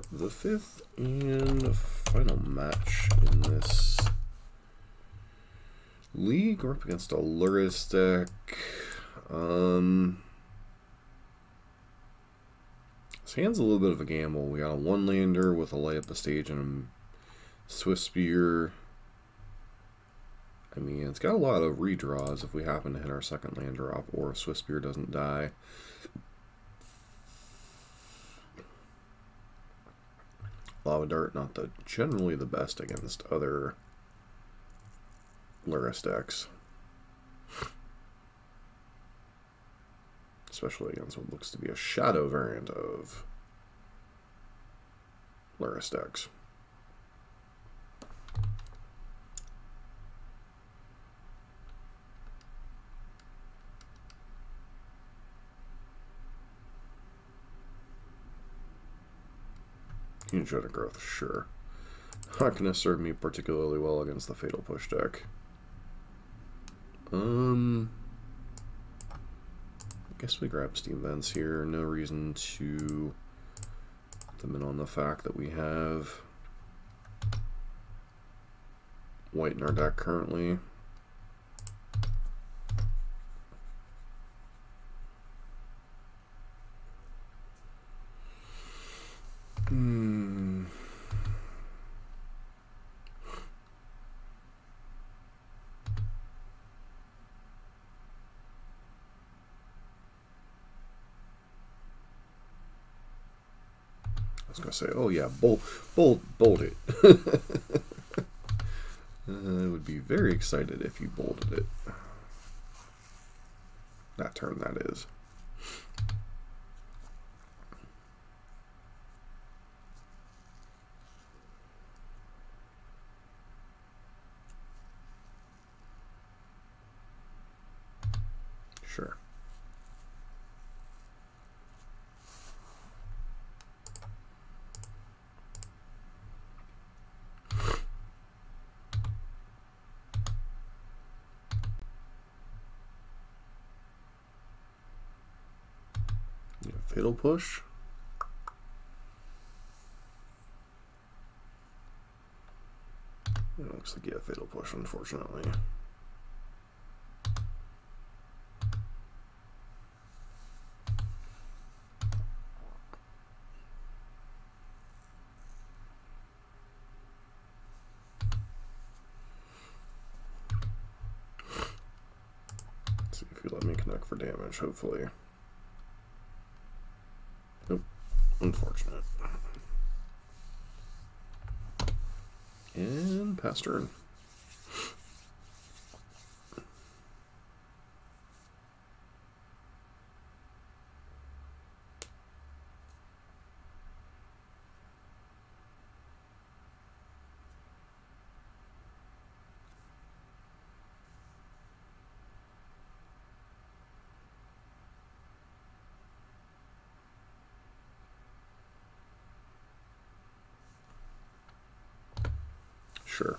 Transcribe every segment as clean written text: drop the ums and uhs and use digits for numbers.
for the 5th and final match in this league. We're up against a Lurrus deck. This hand's a little bit of a gamble. We got a 1-lander with a light up the stage and a Swift Spear. I mean, it's got a lot of redraws if we happen to hit our second land drop or Swift Spear doesn't die. Lava Dart, not generally the best against other Lurrus decks. Especially against what looks to be a shadow variant of Lurrus decks. Energetic Growth, sure. Not going to serve me particularly well against the Fatal Push deck. I guess we grab Steam Vents here. No reason to put them in on the fact that we have white in our deck currently. I was gonna say, oh yeah, bolt it. I would be very excited if you bolted it. That turn, that is. Sure. Fatal Push. It looks like, yeah, Fatal Push, unfortunately. Let's see if you let me connect for damage, hopefully. Nope. Unfortunate. And pass turn. Sure.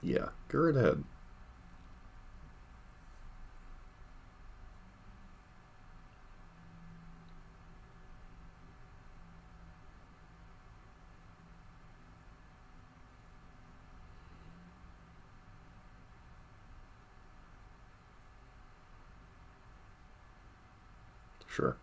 Yeah, go right ahead. Sure.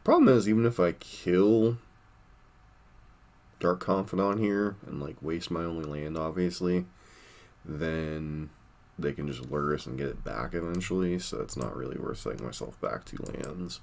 Problem is, even if I kill Dark Confidant here and like waste my only land, obviously, then they can just Lurrus and get it back eventually, so it's not really worth setting myself back 2 lands.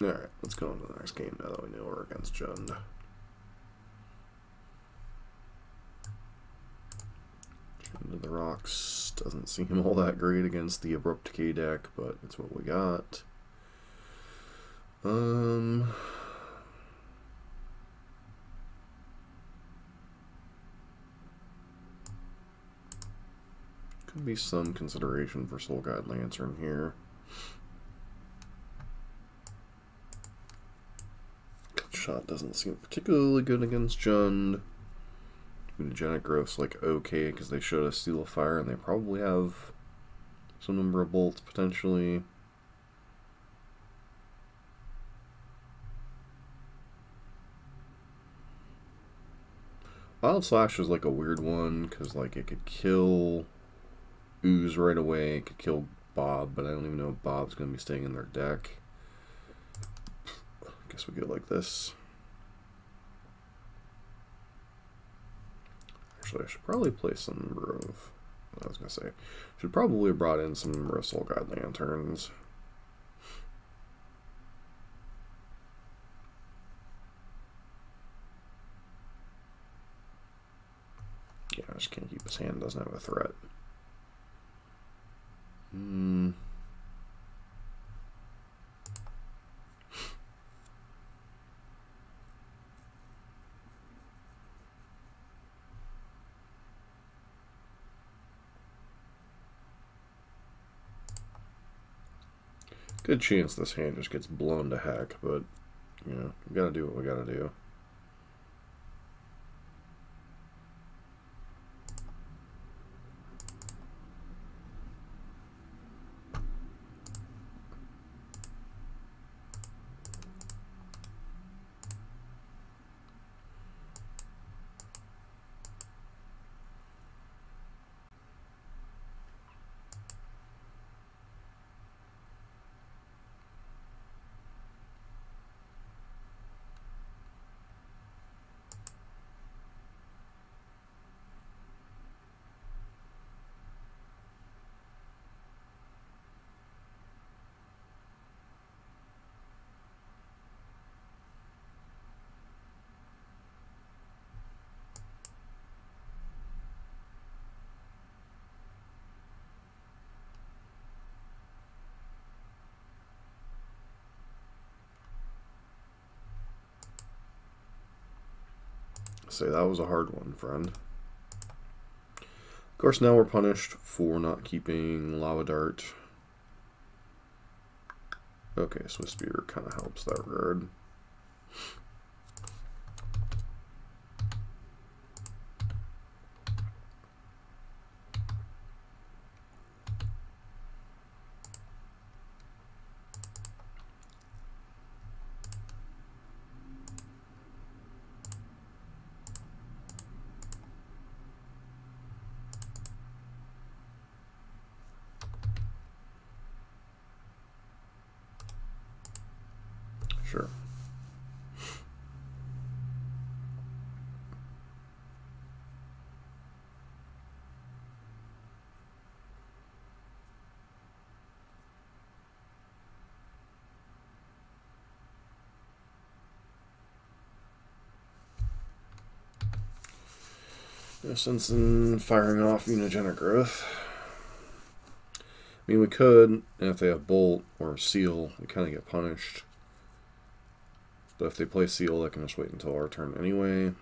Alright, let's go on to the next game now that we know we're against Jund. Jund of the Rocks doesn't seem all that great against the Abrupt Decay deck, but it's what we got. Could be some consideration for Soul Guide Lantern here. Shot doesn't seem particularly good against Jund. Mutagenic Growth's like okay because they showed us Seal of Fire and they probably have some number of bolts potentially. Wild Slash is like a weird one because like it could kill Ooze right away, it could kill Bob, but I don't even know if Bob's going to be staying in their deck. I guess we go like this. Actually, I should probably play some number of... I was going to say, should probably have brought in some number of Soul Guide Lanterns. Yeah, I just can't keep his hand, doesn't have a threat. Good chance this hand just gets blown to heck, but, you know, we gotta do what we gotta do. Say that was a hard one, friend. Of course, now we're punished for not keeping Lava Dart. Okay, Swift Spear kind of helps that regard. Sure. No sense in firing off Unigenic Growth. I mean, we could, and if they have Bolt or Seal, we kind of get punished. But if they play Seal, they can just wait until our turn anyway.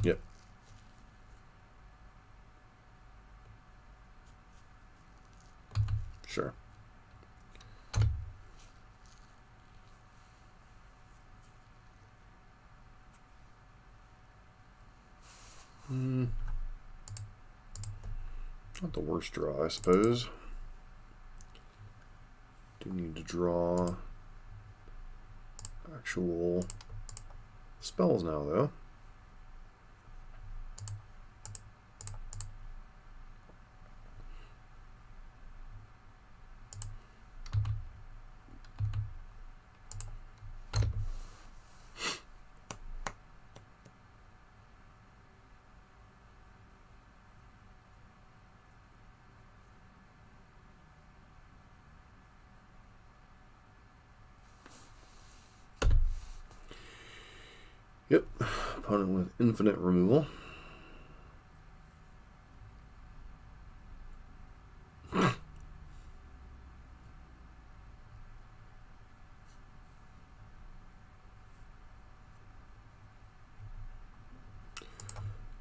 Yep. Sure. Not the worst draw, I suppose. Do need to draw actual spells now, though. Yep, opponent with infinite removal.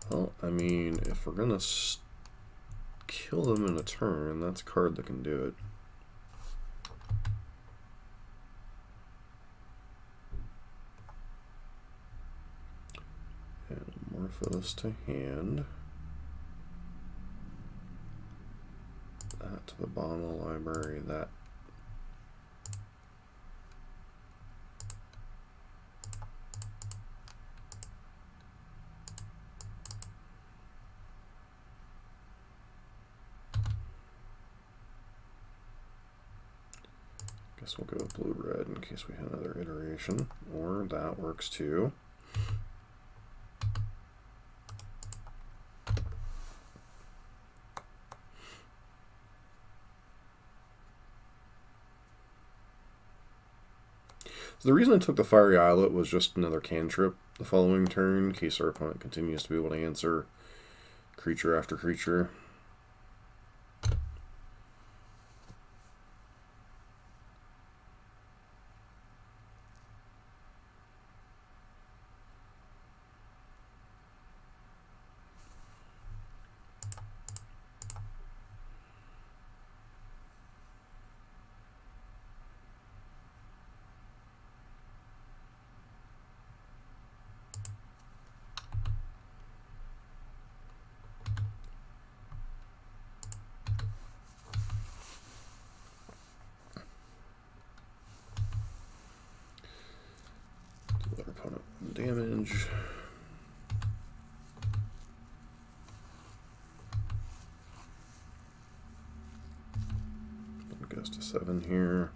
Well, I mean, if we're gonna kill them in a turn, that's a card that can do it. And Amorphous to hand. That to the bottom of the library, that. Guess we'll go with blue-red in case we have another iteration, or that works too. So the reason I took the Fiery Islet was just another cantrip the following turn, in case our opponent continues to be able to answer creature after creature. Our opponent damage. It goes to 7 here.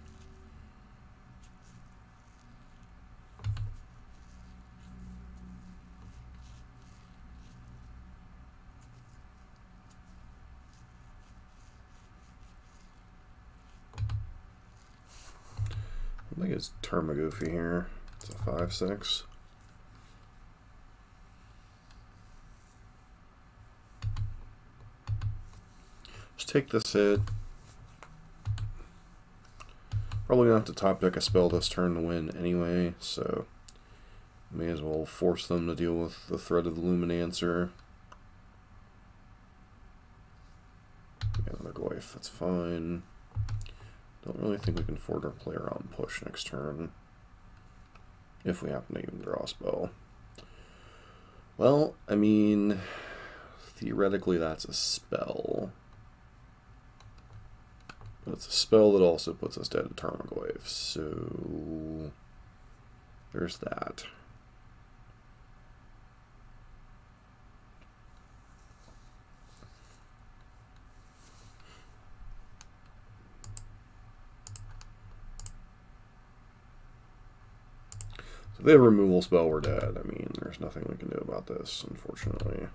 I think it's Termagoofy here. It's a 5/6. Just take this hit. Probably gonna have to top deck a spell this turn to win anyway, so may as well force them to deal with the threat of the Luminancer. Yeah, another Goyf, that's fine. Don't really think we can afford our player on push next turn. If we happen to even draw a spell. Well, I mean, theoretically that's a spell. But it's a spell that also puts us dead to Tarmogoyf, so there's that. So if they have a removal spell, we're dead. I mean, there's nothing we can do about this, unfortunately.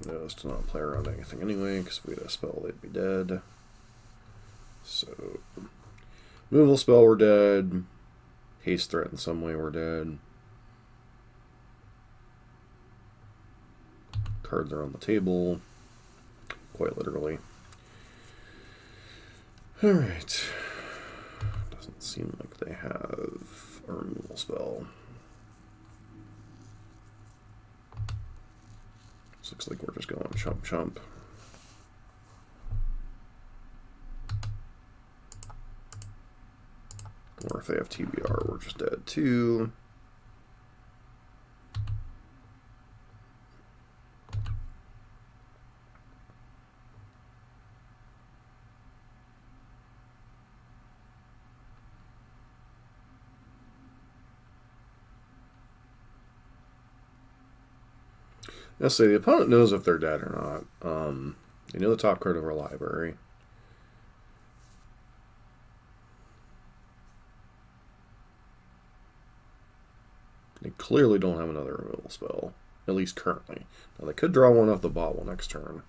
Knows to not play around anything anyway, because if we had a spell, they'd be dead. So, removal spell, we're dead. Haste threat in some way, we're dead. Cards are on the table, quite literally. Alright. Doesn't seem like they have a removal spell. Looks like we're just going chump chump. Or if they have TBR, we're just dead too. Let's say the opponent knows if they're dead or not. They know the top card of our library. They clearly don't have another removal spell, at least currently. Now they could draw one off the bottle next turn.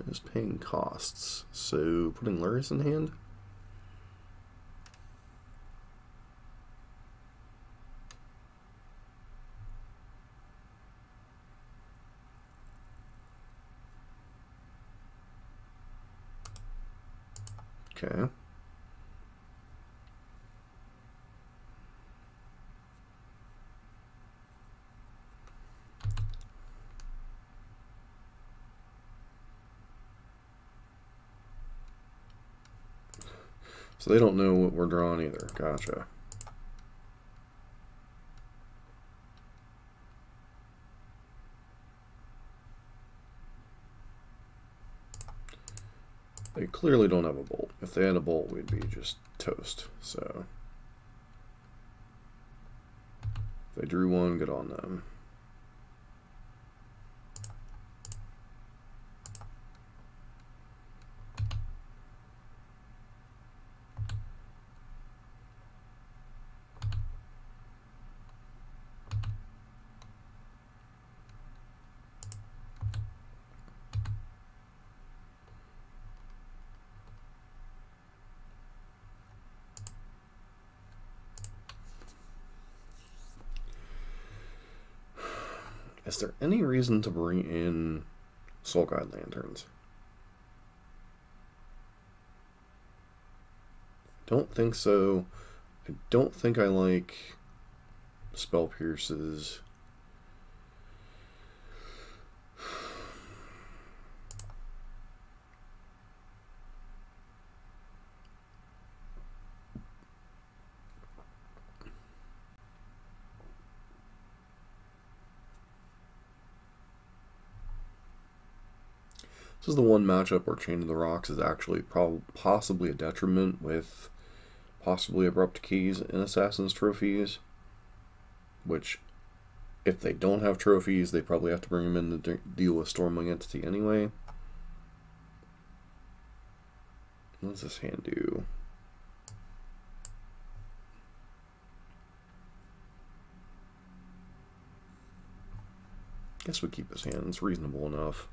Is paying costs, so putting Lurrus in hand. Okay. So they don't know what we're drawing either. Gotcha. They clearly don't have a bolt. If they had a bolt, we'd be just toast. So if they drew one, good on them. Is there any reason to bring in Soul Guide Lanterns? Don't think so. I don't think I like Spell Pierces. This is the one matchup where Chain of the Rocks is actually possibly a detriment with possibly Abrupt Keys and Assassin's Trophies, which, if they don't have trophies, they probably have to bring them in to deal with Stormwing Entity anyway. What does this hand do? Guess we keep his hand. It's reasonable enough.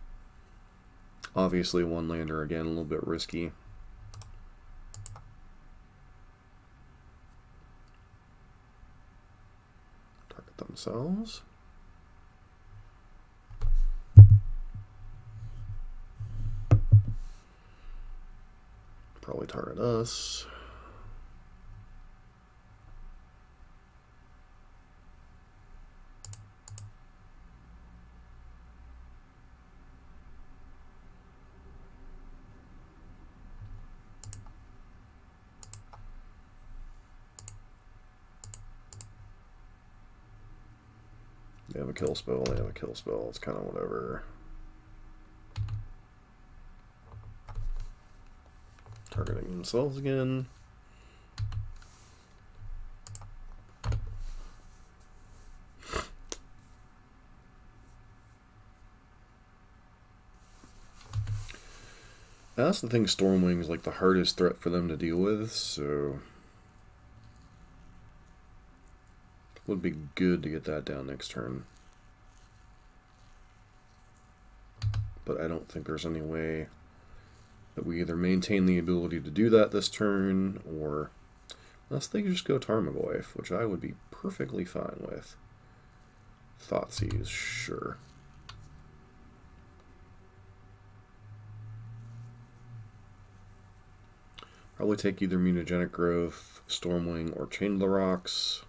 Obviously, one lander again, a little bit risky. Target themselves. Probably target us. They have a kill spell, they have a kill spell, it's kind of whatever. Targeting themselves again. That's the thing, Stormwing is like the hardest threat for them to deal with, so would be good to get that down next turn. But I don't think there's any way that we either maintain the ability to do that this turn, or unless they just go Tarmogoyf, which I would be perfectly fine with. Thoughtseize, sure. Probably take either Mutagenic Growth, Stormwing, or Chain of the Rocks.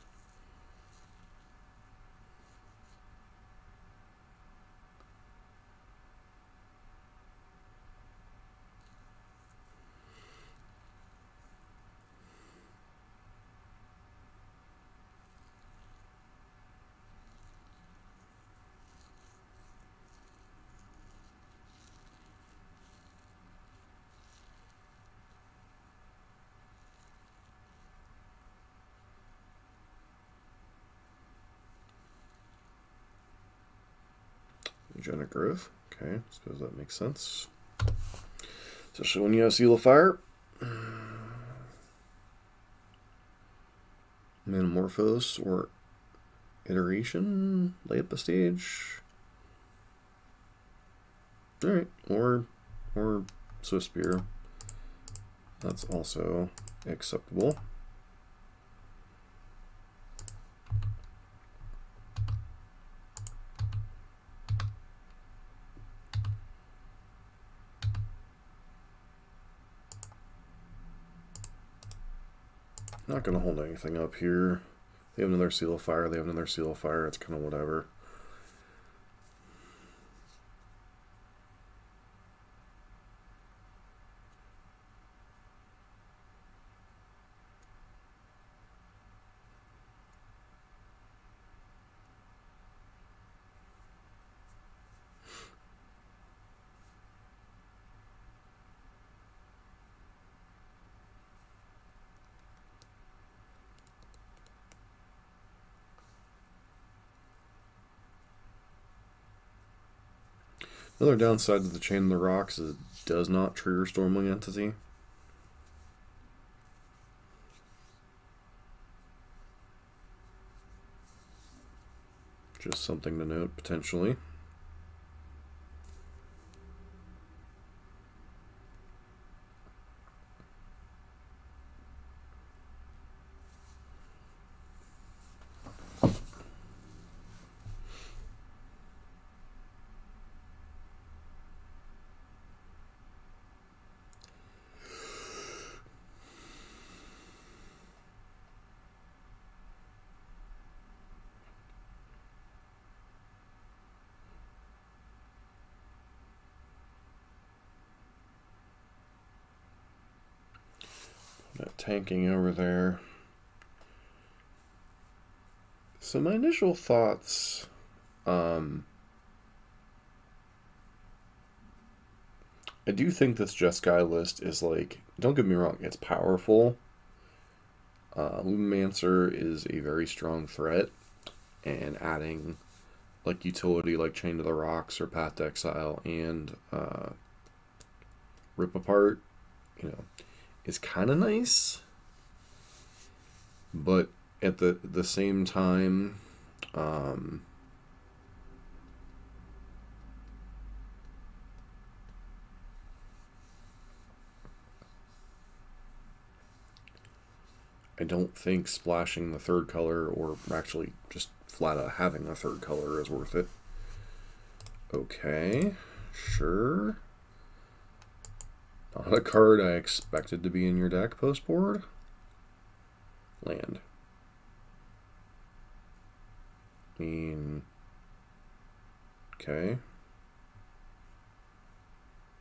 Magenic growth. Okay, I suppose that makes sense. Especially when you have Seal of Fire. Metamorphose or Iteration. Lay up a stage. Alright, or Swift Spear. That's also acceptable. Not going to hold anything up here. They have another Seal of Fire, they have another Seal of Fire, it's kind of whatever. Another downside to the Chain of the Rocks is it does not trigger Stormwing Entity. Just something to note, potentially. That tanking over there. So my initial thoughts, I do think this Jeskai list is like, don't get me wrong, it's powerful. Lumimancer is a very strong threat, and adding like utility like Chain to the Rocks or Path to Exile and Rip Apart, you know, is kind of nice, but at the same time, I don't think splashing the third color, or actually just flat out having a third color, is worth it. Okay, sure. Not a card I expected to be in your deck post-board. Land. I mean, okay.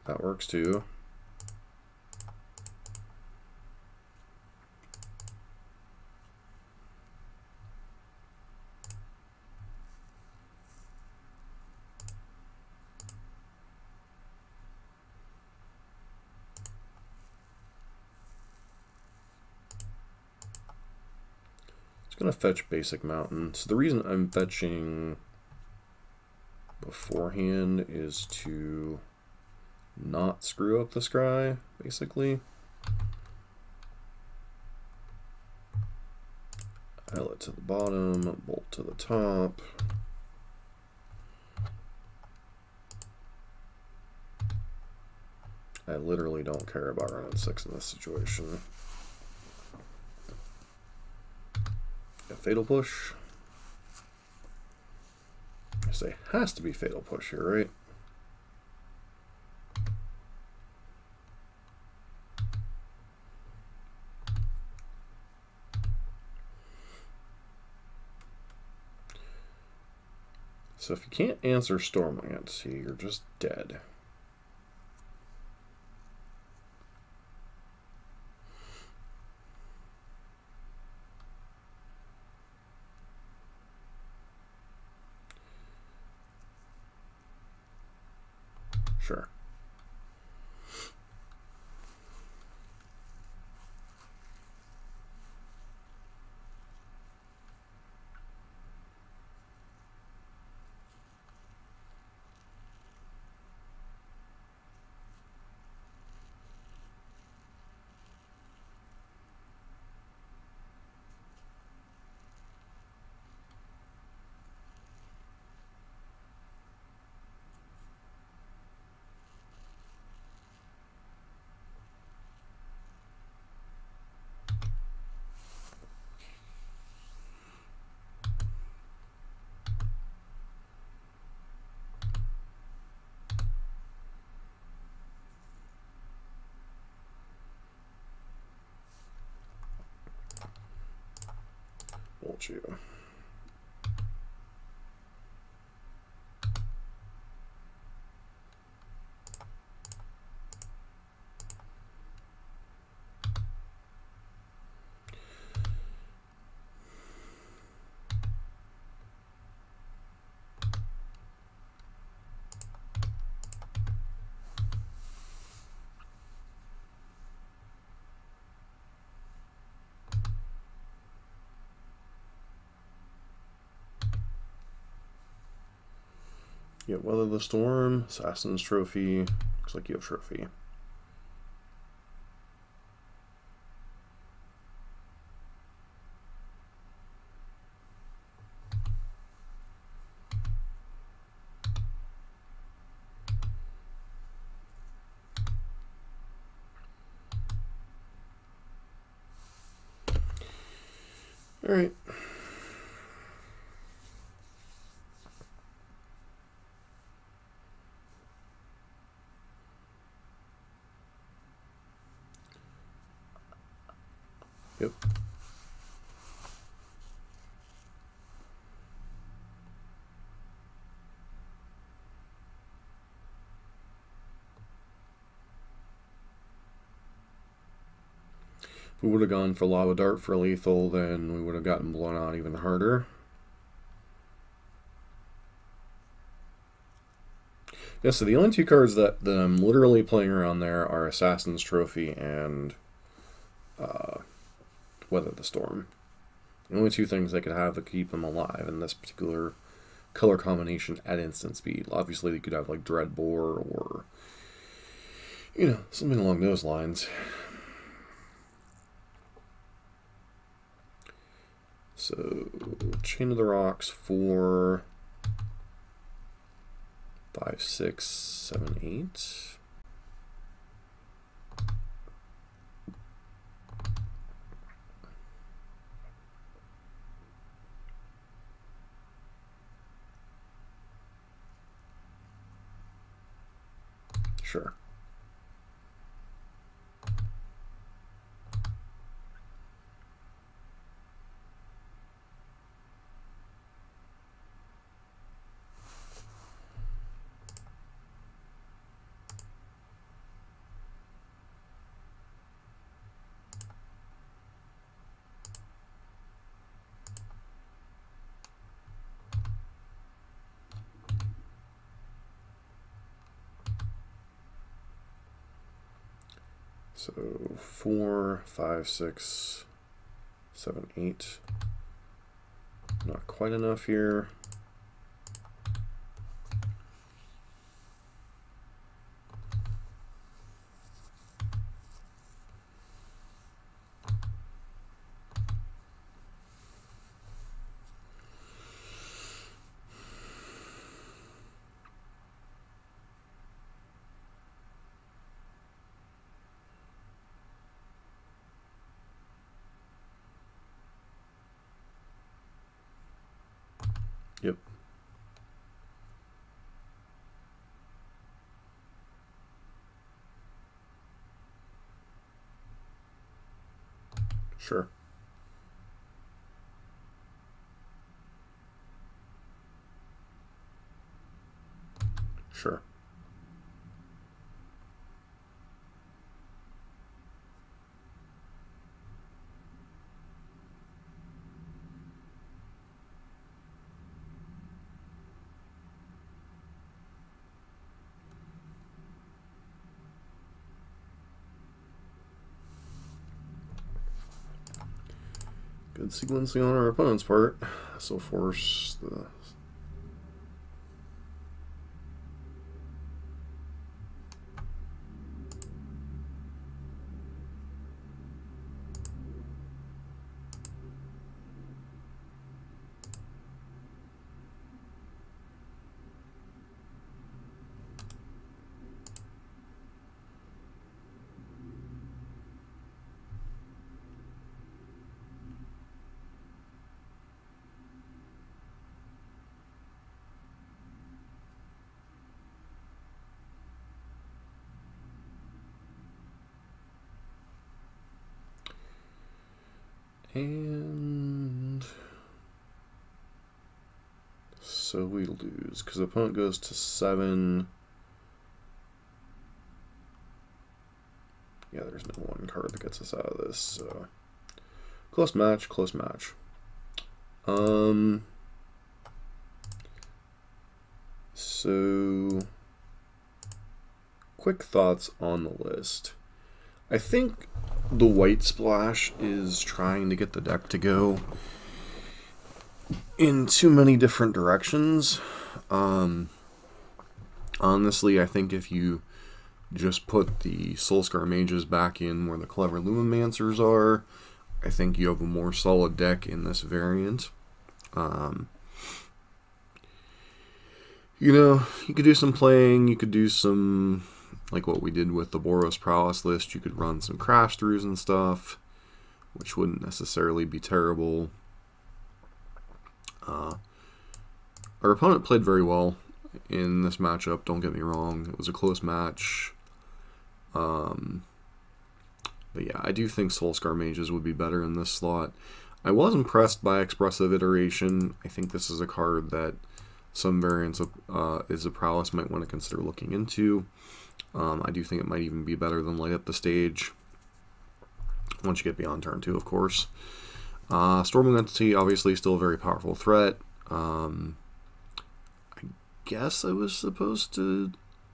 That works too. Gonna fetch basic mountain. So the reason I'm fetching beforehand is to not screw up the scry, basically. Islet to the bottom, bolt to the top. I literally don't care about running 6 in this situation. Fatal Push. I say has to be Fatal Push here, right? So if you can't answer Stormwing Entity, you're just dead. Sure. Got you. Yeah, Weather the Storm, Assassin's Trophy. Looks like you have Trophy. All right. Yep. If we would have gone for Lava Dart for lethal, then we would have gotten blown out even harder. Yeah, so the only two cards that I'm literally playing around there are Assassin's Trophy and Weather the Storm. The only two things I could have that keep them alive in this particular color combination at instant speed. Obviously, you could have like Dreadbore or, you know, something along those lines. So, Chain of the Rocks for 5, 6, 7, 8. Sure. So 4, 5, 6, 7, 8. Not quite enough here. Yep. Sure. Sure. Good sequencing on our opponent's part. So force the... And So we lose, because the opponent goes to 7. Yeah, there's no one card that gets us out of this, so... Close match, close match. So... Quick thoughts on the list. I think the white splash is trying to get the deck to go in too many different directions. Honestly, I think if you just put the Soulscar Mages back in where the Clever Lumimancers are, I think you have a more solid deck in this variant. You know, you could do some playing, you could do some, like what we did with the Jeskai Prowess list, you could run some crash throughs and stuff, which wouldn't necessarily be terrible. Our opponent played very well in this matchup, don't get me wrong. It was a close match. But yeah, I do think Soulscar Mages would be better in this slot. I was impressed by Expressive Iteration. I think this is a card that some variants of Is Prowess might want to consider looking into. I do think it might even be better than Light Up the Stage. Once you get beyond turn 2, of course. Storming Entity, obviously, still a very powerful threat. I guess I was supposed to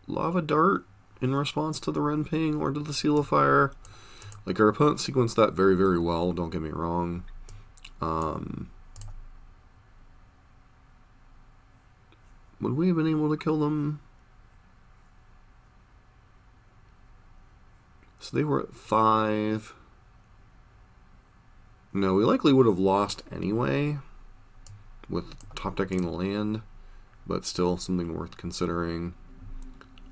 Lava Dart in response to the Ren Ping or to the Seal of Fire. Like, our opponent sequenced that very, very well, don't get me wrong. Would we have been able to kill them? So they were at 5. No, we likely would have lost anyway with top decking the land, but still something worth considering.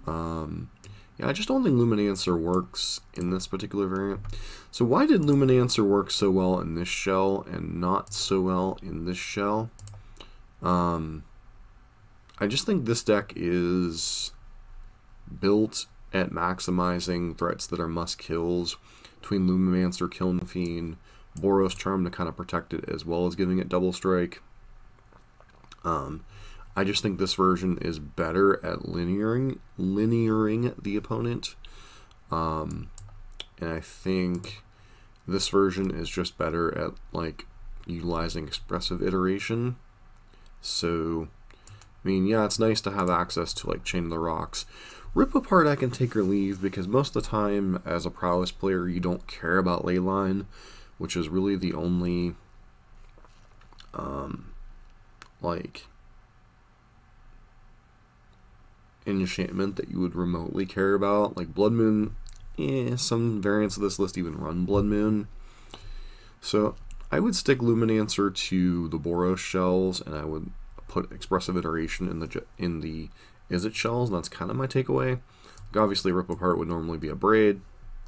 Yeah, I just don't think Luminancer works in this particular variant. So why did Luminancer work so well in this shell and not so well in this shell? I just think this deck is built at maximizing threats that are must-kills between Luminancer, Kiln Fiend, Boros Charm to kind of protect it as well as giving it double strike. I just think this version is better at linearing the opponent. And I think this version is just better at like utilizing Expressive Iteration. So, I mean, yeah, it's nice to have access to like Chain of the Rocks. Rip Apart I can take or leave because most of the time as a Prowess player you don't care about Leyline, which is really the only like enchantment that you would remotely care about. Like Blood Moon, some variants of this list even run Blood Moon. So I would stick Luminancer to the Boros shells, and I would put Expressive Iteration in the Is It shells, and that's kind of my takeaway. Like obviously Rip Apart would normally be a Braid,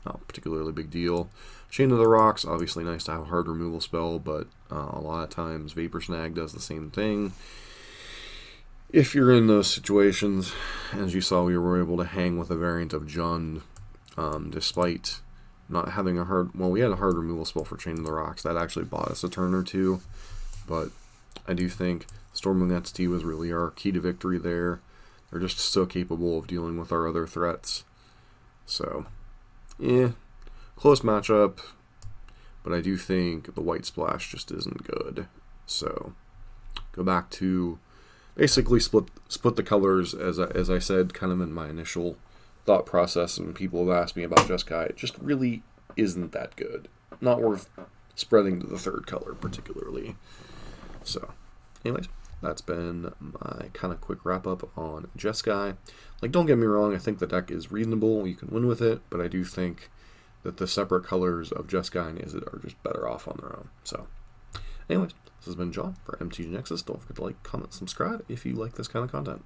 not particularly big deal. Chain of the Rocks, obviously nice to have a hard removal spell, but a lot of times Vapor Snag does the same thing. If you're in those situations, as you saw, we were able to hang with a variant of Jund, despite not having a hard... Well, we had a hard removal spell for Chain of the Rocks. That actually bought us a turn or two, but I do think Storming Entity was really our key to victory there. They're just so capable of dealing with our other threats. So, close matchup, but I do think the White Splash just isn't good. So, go back to... basically split the colors, as I said, kind of in my initial thought process, and people have asked me about Jeskai. It just really isn't that good. Not worth spreading to the third color, particularly. So, anyways, that's been my kind of quick wrap-up on Jeskai. Like, don't get me wrong, I think the deck is reasonable. You can win with it, but I do think that the separate colors of Jeskai and Izzet are just better off on their own. So, anyways, this has been John for MTG Nexus. Don't forget to like, comment, subscribe if you like this kind of content.